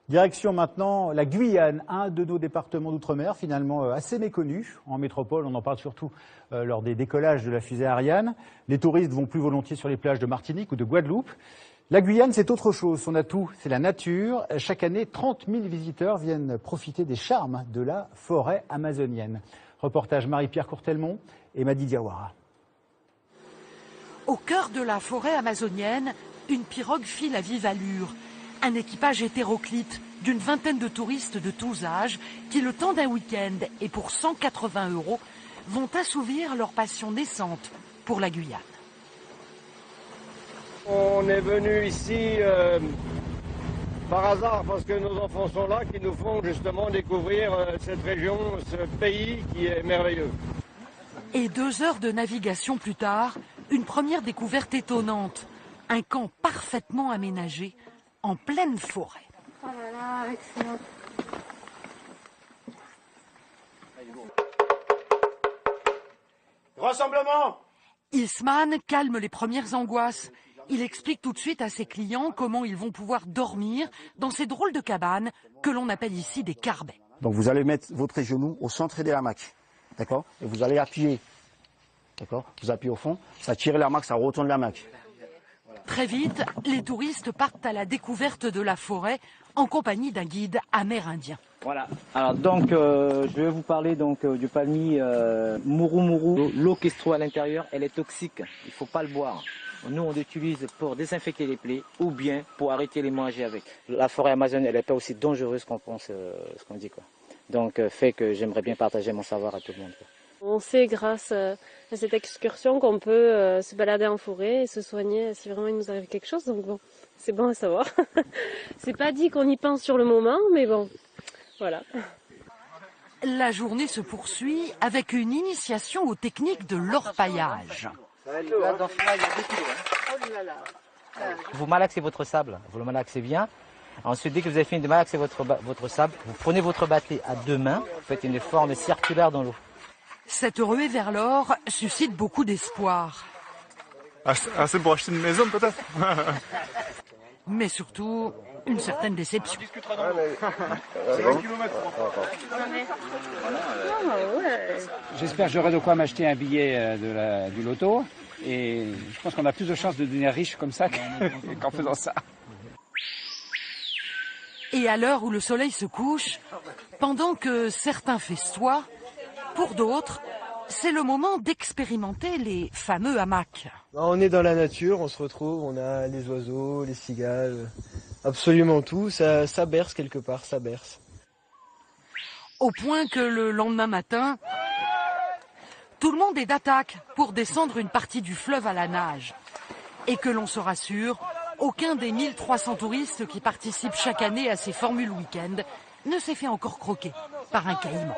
Direction maintenant la Guyane, un de nos départements d'outre-mer finalement assez méconnu. En métropole, on en parle surtout lors des décollages de la fusée Ariane. Les touristes vont plus volontiers sur les plages de Martinique ou de Guadeloupe. La Guyane, c'est autre chose. Son atout, c'est la nature. Chaque année, 30 000 visiteurs viennent profiter des charmes de la forêt amazonienne. Reportage Marie-Pierre Courtelmont et Madi Diawara. Au cœur de la forêt amazonienne, une pirogue file à vive allure. Un équipage hétéroclite d'une vingtaine de touristes de tous âges qui, le temps d'un week-end et pour 180 €, vont assouvir leur passion naissante pour la Guyane. On est venu ici par hasard parce que nos enfants sont là qui nous font justement découvrir cette région, ce pays qui est merveilleux. Et 2 heures de navigation plus tard, une première découverte étonnante. Un camp parfaitement aménagé en pleine forêt. Oh là là, excellent. Rassemblement! Isman calme les premières angoisses. Il explique tout de suite à ses clients comment ils vont pouvoir dormir dans ces drôles de cabanes que l'on appelle ici des carbets. Donc vous allez mettre votre genou au centre de la hamac, d'accord? Et vous allez appuyer, d'accord? Vous appuyez au fond, ça tire la hamac, ça retourne la hamac. Très vite, les touristes partent à la découverte de la forêt en compagnie d'un guide amérindien. Voilà. Alors donc, je vais vous parler donc du palmier Muru. L'eau qui se trouve à l'intérieur, elle est toxique. Il faut pas le boire. Nous, on l'utilise pour désinfecter les plaies ou bien pour arrêter les manger avec. La forêt amazonienne, elle n'est pas aussi dangereuse qu'on pense, ce qu'on dit, quoi. Donc, fait que j'aimerais bien partager mon savoir à tout le monde, quoi. On sait grâce à cette excursion qu'on peut se balader en forêt et se soigner si vraiment il nous arrive quelque chose. Donc bon, c'est bon à savoir. C'est pas dit qu'on y pense sur le moment, mais bon, voilà. La journée se poursuit avec une initiation aux techniques de l'orpaillage. Vous malaxez votre sable, vous le malaxez bien. Ensuite, dès que vous avez fini de malaxer votre sable, vous prenez votre bâton à 2 mains, vous faites une forme circulaire dans l'eau. Cette ruée vers l'or suscite beaucoup d'espoir. Assez pour acheter une maison peut-être. Mais surtout, une certaine déception. J'espère que j'aurai de quoi m'acheter un billet du loto. Et je pense qu'on a plus de chances de devenir riche comme ça qu'en faisant ça. Et à l'heure où le soleil se couche, pendant que certains festoient, pour d'autres, c'est le moment d'expérimenter les fameux hamacs. On est dans la nature, on se retrouve, on a les oiseaux, les cigales, absolument tout, ça berce quelque part, ça berce. Au point que le lendemain matin, tout le monde est d'attaque pour descendre une partie du fleuve à la nage. Et que l'on se rassure, aucun des 1300 touristes qui participent chaque année à ces formules week-end ne s'est fait encore croquer par un caïman.